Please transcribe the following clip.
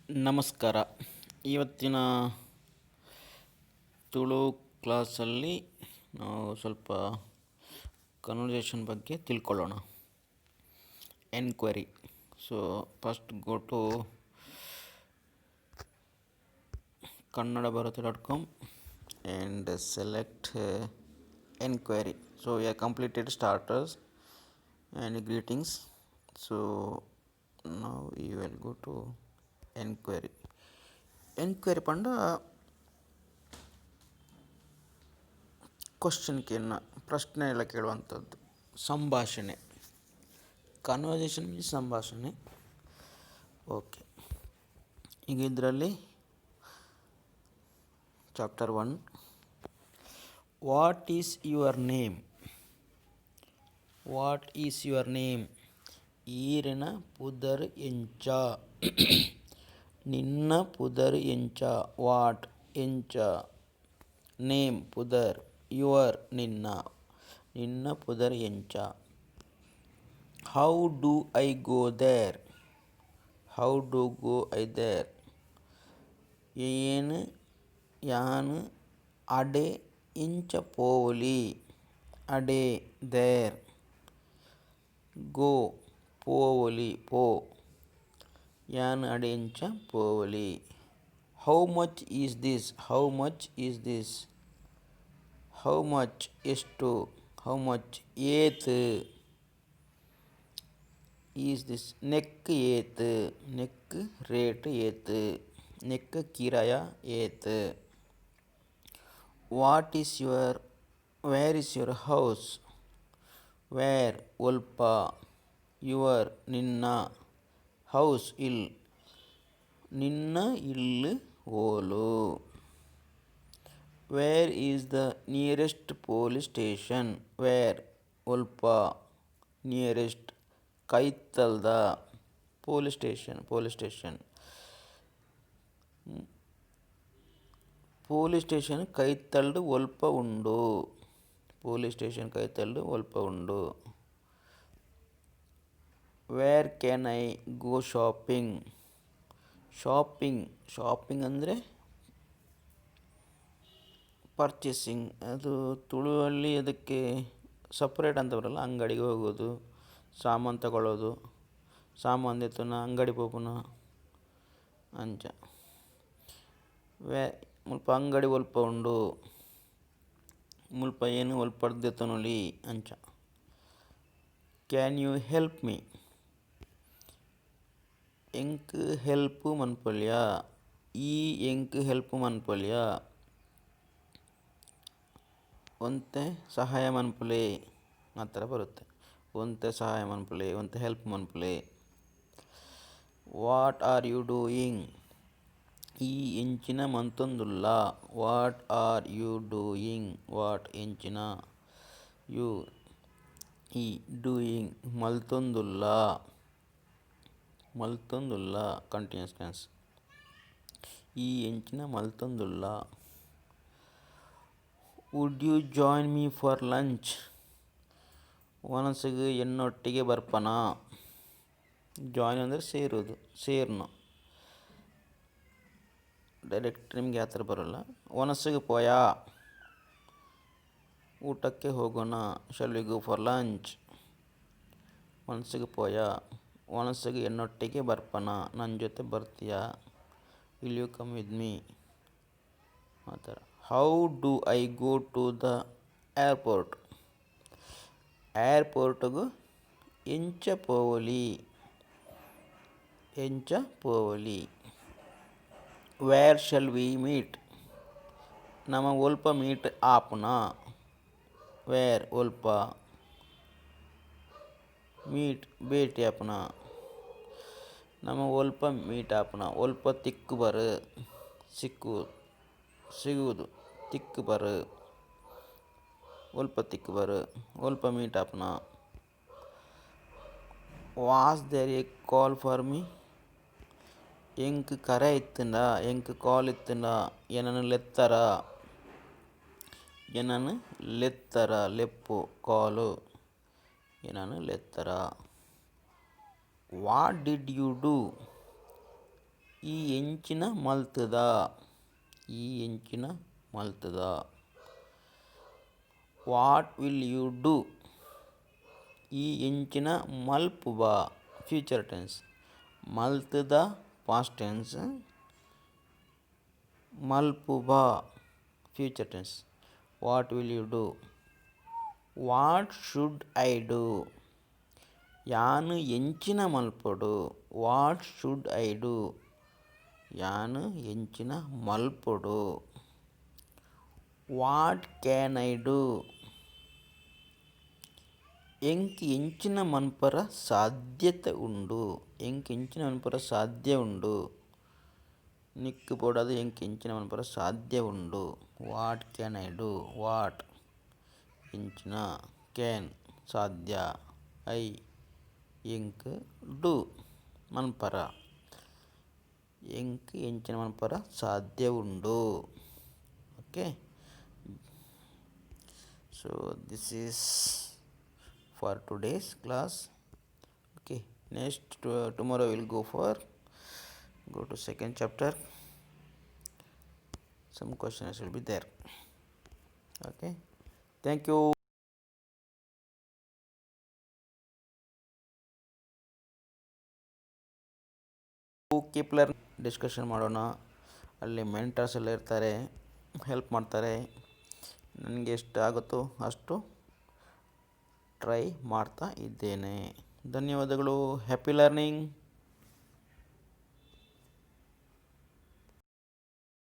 ನಮಸ್ಕಾರ. ಇವತ್ತಿನ ತುಳು ಕ್ಲಾಸಲ್ಲಿ ನಾವು ಸ್ವಲ್ಪ ಕನ್ವರ್ಸೇಷನ್ ಬಗ್ಗೆ ತಿಳ್ಕೊಳ್ಳೋಣ. Enquiry. So first go to kannadabharati.com and select enquiry. So we have completed starters and greetings. So now you will go to enquiry. Enquiry ಪಂಡ question ಕೇಳೋಣ, ಪ್ರಶ್ನೆ ಎಲ್ಲ ಕೇಳುವಂಥದ್ದು. ಸಂಭಾಷಣೆ, ಕನ್ವರ್ಸೇಷನ್ ಮೀನ್ಸ್ ಸಂಭಾಷಣೆ. ಓಕೆ, ಈಗ ಇದರಲ್ಲಿ chapter 1, what is your name. What is your name. ಈರಿನ ಪುದರ್ ಎಂಚ. ನಿನ್ನ ಪುದರ್ ಎಂಚ. ವಾಟ್ ಎಂಚ. ನೇಮ್ ಪುದರ್. ಯುವರ್ ನಿನ್ನ. ನಿನ್ನ ಪುದರ್ ಎಂಚ. How do I go there. How do go I there. ಏನು ಯಾನು ಅಡೆ ಇಂಚ ಪೋವಲಿ. ಅಡೆ ದೇರ್. ಗೋ ಪೋವಲಿ ಪೋ. ಯಾನು ಅಡೆ ಇಂಚ ಪೋವಲಿ. How much is this. How much is this. How much ಎಷ್ಟು. ಹೌ ಮಚ್ ಏತ್. Is this. ನೆಕ್ ಏತ್. ನೆಕ್ ರೇಟ್ ಏತ್. ನೆಕ್ ಕಿರಾಯ ಏತ್. What is your. Where is your house. Where ಒಲ್ಪ. ಯುವರ್ ನಿನ್ನ. ಹೌಸ್ ಇಲ್. ನಿನ್ನ ಇಲ್ಲು ಓಲು. Where is the nearest police station. Where ಒಲ್ಪ. ನಿಯರೆಸ್ಟ್ ಕೈತಲ್ದ. Police station. Police station. Police station ಕೈತಲ್ಡು ಒಲ್ಪ ಉಂಡು. ಪೊಲೀಸ್ ಸ್ಟೇಷನ್ ಕೈತಲ್ಡು ಒಲ್ಪ ಉಂಡು. Where can I go shopping. Shopping. Shopping ಅಂದರೆ ಪರ್ಚೇಸಿಂಗ್. ಅದು ತುಳುವಲ್ಲಿ ಅದಕ್ಕೆ ಸಪ್ರೇಟ್ ಅಂತ ಬರಲ್ಲ. ಅಂಗಡಿಗೆ ಹೋಗೋದು, ಸಾಮಾನು ತಗೊಳ್ಳೋದು. ಸಾಮಾನು ತೆತ್ತುನ ಅಂಗಡಿ ಪೋಪುನ ಅಂಚ. ಮುಲ್ಪ ಅಂಗಡಿ ಒಲ್ಪ ಉಂಡು. ಮುಲ್ಪ ಏನು ಒಲ್ಪಡ್ದೆತ್ತನೊಲಿ ಅಂಚ. Can you help me. ಎಂಕ್ ಹೆಲ್ಪ್ ಮನ್ಪೊಲ್ಯ. ಈ ಎಂಕ್ ಹೆಲ್ಪ್ ಮನ್ಪೊಲ್ಯ. ಒಂತೆ ಸಹಾಯ ಮನ್ಪುಲೆ ಆ ಥರ ಬರುತ್ತೆ. ಒಂತೆ ಸಹಾಯ ಮನ್ಪುಲೆ, ಒಂತೆ ಹೆಲ್ಪ್ ಮನ್ಪುಲೆ. What are you doing. ಈ ಎಂಚಿನ ಮಂತೊಂದುಲ್ಲ. What are you doing. What ಎಂಚಿನ. ಯು ಈ ಡೂಯಿಂಗ್ ಮಲ್ತೊಂದುಲ್ಲ. ಮಲ್ತೊಂದುಲ್ಲ ಕಂಟಿನ್ಯೂಸ್ ಟೆನ್ಸ್. ಈ ಎಂಚಿನ ಮಲ್ತೊಂದುಲ್ಲ. Would you join me for lunch. ಒನಸಿಗೆ ಎನ್ನೊಟ್ಟಿಗೆ ಬರ್ಪನ. ಜಾಯಿನ್ ಅಂದರೆ ಸೇರೋದು, ಸೇರ್ನು. ಡೈರೆಕ್ಟ್ ನಿಮಗೆ ಆ ಥರ ಬರೋಲ್ಲ. ಒನಸಿಗೆ ಪೋಯಾ. ಊಟಕ್ಕೆ ಹೋಗೋಣ. Shall we go for lunch. ಒನಸಿಗೆ ಪೋಯಾ. ಒನಸಿಗೆ ಎನ್ನೊಟ್ಟಿಗೆ ಬರ್ಪನ. ನನ್ನ ಜೊತೆ ಬರ್ತೀಯಾ. Will you come with me. ಆ ಥರ. How do I go to the airport. ಏರ್ಪೋರ್ಟ್ಗೂ ಎಂಚ ಪೋವಲಿ. ಎಂಚ ಪೋವಲಿ. Where shall we meet. ನಮ್ಮ ಒಲ್ಪ ಮೀಟ್ ಆಪುನ. ವೇರ್ ಒಲ್ಪ. ಮೀಟ್ ಭೇಟಿ ಆಪುನ. ನಮ್ಮ ಒಲ್ಪ ಮೀಟ್ ಆಪುನ. ಒಲ್ಪ ತಿಕ್ಕು ಬರು. ಸಿಕ್ಕುವುದು, ಸಿಗುವುದು. ತಿಕ್ಕು ಬರು. ಒಲ್ಪ ತಿಕ್ಕು ಬರು. ಒಲ್ಪ ಮೀಟ್ ಆಪುನ. Was there a call for me. ಎಂಕ್ ಕರೆ ಇತ್ತಂಡ. ಎಂಕ್ ಕಾಲ್ ಇತ್ತಂಡ. ಏನನ್ನು ಲೆತ್ತರ. ಏನನ್ನು ಲೆತ್ತರ. ಲೆಪ್ಪು ಕಾಲು. ಏನನ್ನು ಲೆತ್ತರ. What did you do. ಈ ಹೆಂಚಿನ ಮಲ್ತದ. ಈ ಹೆಂಚಿನ ಮಲ್ತದ. What will you do. ಈ ಹೆಂಚಿನ ಮಲ್ಪುವ. Future tense. ಮಲ್ತದ ಪಾಸ್ಟ್ ಟೆನ್ಸ್. ಮಲ್ಪುವ future tense. What will you do. What should I do. ಯಾನು ಎಂಚಿನ ಮಲ್ಪೊಡು. What should I do. ಯಾನು ಎಂಚಿನ ಮಲ್ಪೊಡು. What can I do. ಎಂಕ್ ಎಂಚಿನ ಮನ್ಪರ ಸಾಧ್ಯತೆ ಉಂಡು. ಎಂಕ್ ಎಂಚಿನ ಮನ್ಪರ ಸಾಧ್ಯ ಉಂಡು. ನಿಕ್ಕು ಬೋಡಾದು ಎಂಕ್ ಎಂಚಿನ ಮನ್ಪರ ಸಾಧ್ಯ ಉಂಡು. What can I do. What ಎಂಚಿನ. ಕ್ಯಾನ್ ಸಾಧ್ಯ. ಐ ಎಂಕ್. ಡೂ ಮನ್ಪರ. ಎಂಕ್ ಎಂಚಿನ ಮನ್ಪರ ಸಾಧ್ಯ ಉಂಡು. Okay. So this is for today's class. Okay, next tomorrow we'll go to second chapter. Some questions will be there. Okay, thank you. Keep learn. Discussion ಮಾಡೋಣ. ಅಲ್ಲಿ mentors ಎಲ್ಲ ಇರ್ತಾರೆ, ಹೆಲ್ಪ್ ಮಾಡ್ತಾರೆ. ನನಗೆ ಎಷ್ಟು ಆಗುತ್ತೋ ಅಷ್ಟು ಟ್ರೈ ಮಾಡ್ತಾ ಇದ್ದೇನೆ. ಧನ್ಯವಾದಗಳು. Happy learning.